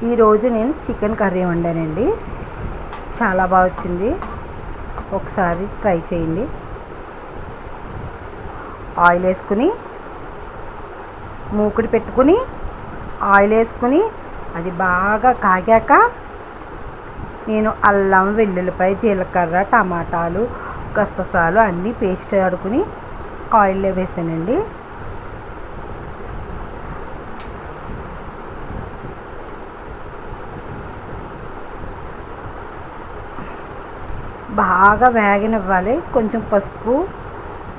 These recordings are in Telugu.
ఈరోజు నేను చికెన్ కర్రీ వండానండి. చాలా బాగా వచ్చింది. ఒకసారి ట్రై చేయండి. ఆయిల్ వేసుకుని మూకుడు పెట్టుకుని ఆయిల్ వేసుకుని అది బాగా కాగాక నేను అల్లం, వెల్లుల్లిపాయ, జీలకర్ర, టమాటాలు, గసగసాలు అన్నీ పేస్ట్ ఆడుకుని ఆయిల్లో వేసానండి. బాగా వేగనివ్వాలి. కొంచెం పసుపు,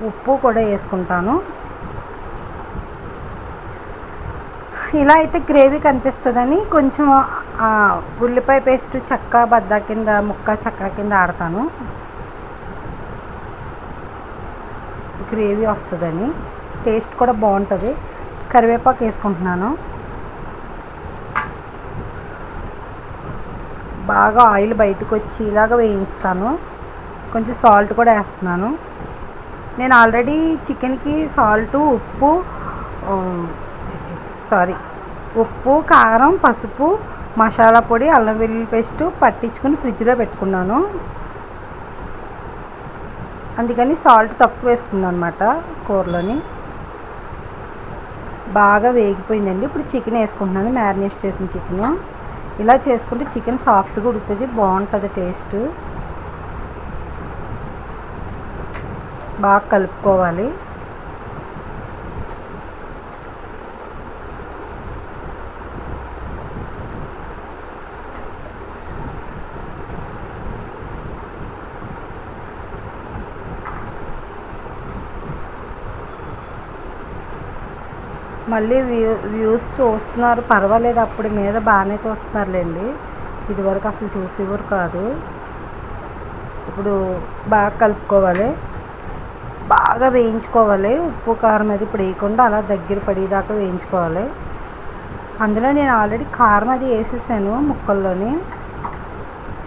ఉప్పు కూడా వేసుకుంటాను. ఇలా అయితే గ్రేవీ కనిపిస్తుందని కొంచెం ఉల్లిపాయ పేస్ట్ చెక్క బద్ద కింద చెక్క కింద ఆడతాను, గ్రేవీ వస్తుందని. టేస్ట్ కూడా బాగుంటుంది. కరివేపాకు వేసుకుంటున్నాను. బాగా ఆయిల్ బయటకు వచ్చి ఇలాగ వేయించుతాను. కొంచెం సాల్ట్ కూడా వేస్తున్నాను. నేను ఆల్రెడీ చికెన్కి ఉప్పు, కారం, పసుపు, మసాలా పొడి, అల్లం వెల్లుల్లి పేస్ట్ పట్టించుకొని ఫ్రిడ్జ్లో పెట్టుకున్నాను. అందుకని సాల్ట్ తక్కువ వేసుకున్నాను అనమాట కూరలోని. బాగా వేగిపోయిందండి. ఇప్పుడు చికెన్ వేసుకుంటున్నాను, మ్యారినేట్ చేసిన చికెను. ఇలా చేసుకుంటే చికెన్ సాఫ్ట్గా ఉడుకుతుంది, బాగుంటుంది టేస్ట్. బాగా కలుపుకోవాలి. మళ్ళీ వ్యూస్ చూస్తున్నారు, పర్వాలేదు. అప్పుడు మీద బాగానే చూస్తున్నారులేండి. ఇదివరకు అసలు చూసేవారు కాదు. ఇప్పుడు బాగా కలుపుకోవాలి, బాగా వేయించుకోవాలి. ఉప్పు కారం అది ఇప్పుడు వేయకుండా అలా దగ్గర పడేదాకా వేయించుకోవాలి. అందులో నేను ఆల్రెడీ కారం అది వేసేసాను ముక్కల్లోని.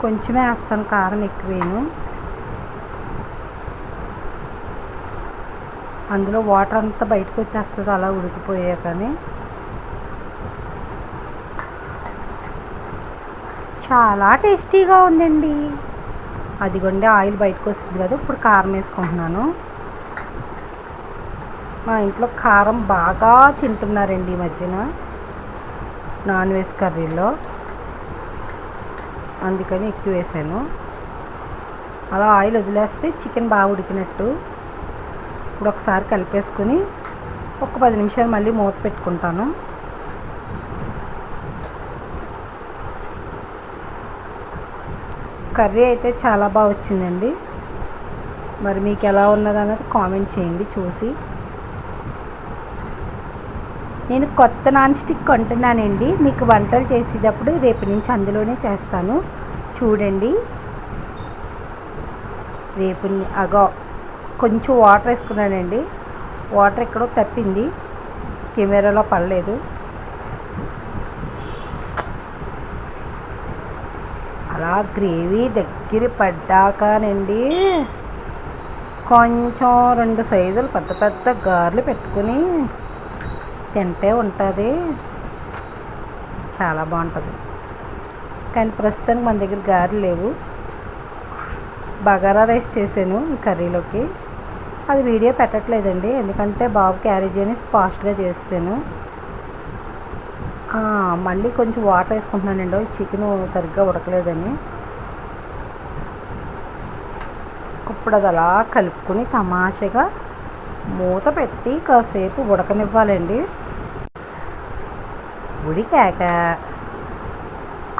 కొంచెమే వేస్తాను, కారం ఎక్కువేను. అందులో వాటర్ అంతా బయటకు వచ్చేస్తుంది అలా ఉడికిపోయాకని. చాలా టేస్టీగా ఉందండి. అదిగోండి ఆయిల్ బయటకు వస్తుంది కదా. ఇప్పుడు కారం వేసుకుంటున్నాను. మా ఇంట్లో కారం బాగా తింటున్నారండి ఈ మధ్యన నాన్ వెజ్ కర్రీలో, అందుకని ఎక్కువ వేసాను. అలా ఆయిల్ వదిలేస్తే చికెన్ బాగా ఉడికినట్టు. ఇప్పుడు ఒకసారి కలిపేసుకుని ఒక 10 నిమిషాలు మళ్ళీ మూత పెట్టుకుంటాను. కర్రీ అయితే చాలా బాగా వచ్చిందండి. మరి మీకు ఎలా ఉన్నదన్నది కామెంట్ చేయండి చూసి. నేను కొత్త నాన్ స్టిక్ కొంటున్నానండి. మీకు వంటలు చేసేటప్పుడు రేపు నుంచి అందులోనే చేస్తాను, చూడండి. రేపు కొంచెం వాటర్ వేసుకున్నానండి. వాటర్ ఎక్కడో తప్పింది, కెమెరాలో పడలేదు. అలా గ్రేవీ దగ్గర పడ్డాకనండి కొంచెం 2 సైజులు పెద్ద పెద్ద గారెలు పెట్టుకుని తింటే ఉంటుంది, చాలా బాగుంటుంది. కానీ ప్రస్తుతానికి మన దగ్గర గారెలు లేవు. బగారా రైస్ చేశాను ఈ కర్రీలోకి. అది వీడియో పెట్టట్లేదండి, ఎందుకంటే బాబు క్యారేజ్ అని ఫాస్ట్గా చేస్తాను. మళ్ళీ కొంచెం వాటర్ వేసుకుంటున్నానండి, చికెను సరిగ్గా ఉడకలేదని. ఇప్పుడు అది అలా కలుపుకొని తమాషగా మూత పెట్టి కాసేపు ఉడకనివ్వాలండి. ఉడికాక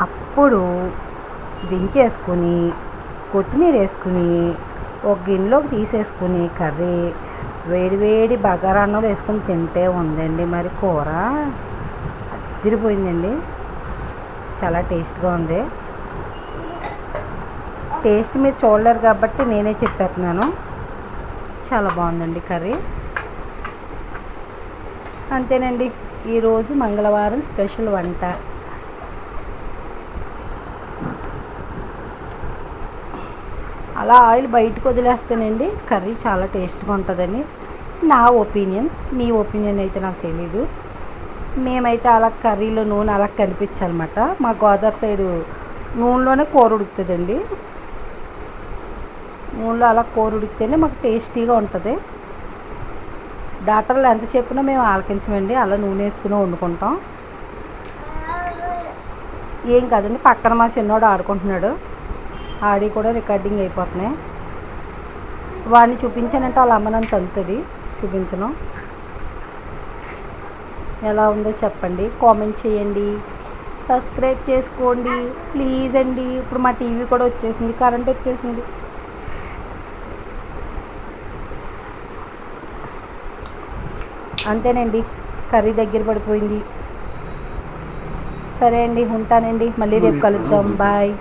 అప్పుడు దించేసుకుని కొత్తిమీర వేసుకుని ఒక గిన్నెలోకి తీసేసుకుని కర్రీ వేడివేడి బగారా అన్నంలో వేసుకుని తింటే ఉందండి మరి కూర అదిరిపోయిందండి. చాలా టేస్ట్గా ఉంది. టేస్ట్ మీరు చూడలేరు కాబట్టి నేనే చెప్పేస్తున్నాను. చాలా బాగుందండి కర్రీ. అంతేనండి ఈరోజు మంగళవారం స్పెషల్ వంట. అలా ఆయిల్ బయటకు వదిలేస్తేనండి కర్రీ చాలా టేస్ట్గా ఉంటుందని నా ఒపీనియన్. మీ ఒపీనియన్ అయితే నాకు తెలీదు. మేమైతే అలా కర్రీలో నూనె అలా కనిపించాలన్నమాట. మా గోదావరి సైడు నూనెలోనే కూర ఉడుకుతుందండి. నూనెలో అలా కూర ఉడికితేనే మాకు టేస్టీగా ఉంటుంది. డాక్టర్లు ఎంత చెప్పినా మేము ఆలకించమండి, అలా నూనె వేసుకుని వండుకుంటాం. ఏం కాదండి, పక్కన మా చిన్నోడు ఆడుకుంటున్నాడు, ఆడి కూడా రికార్డింగ్ అయిపోతున్నాయి. వాడిని చూపించానంటే వాళ్ళ అమ్మనంత అంతది చూపించను. ఎలా ఉందో చెప్పండి, కామెంట్ చేయండి, సబ్స్క్రైబ్ చేసుకోండి ప్లీజ్ అండి. ఇప్పుడు మా టీవీ కూడా వచ్చేసింది, కరెంట్ వచ్చేసింది. అంతేనండి, కర్రీ దగ్గర పడిపోయింది. సరే అండి, ఉంటానండి, మళ్ళీ రేపు కలుద్దాం, బాయ్.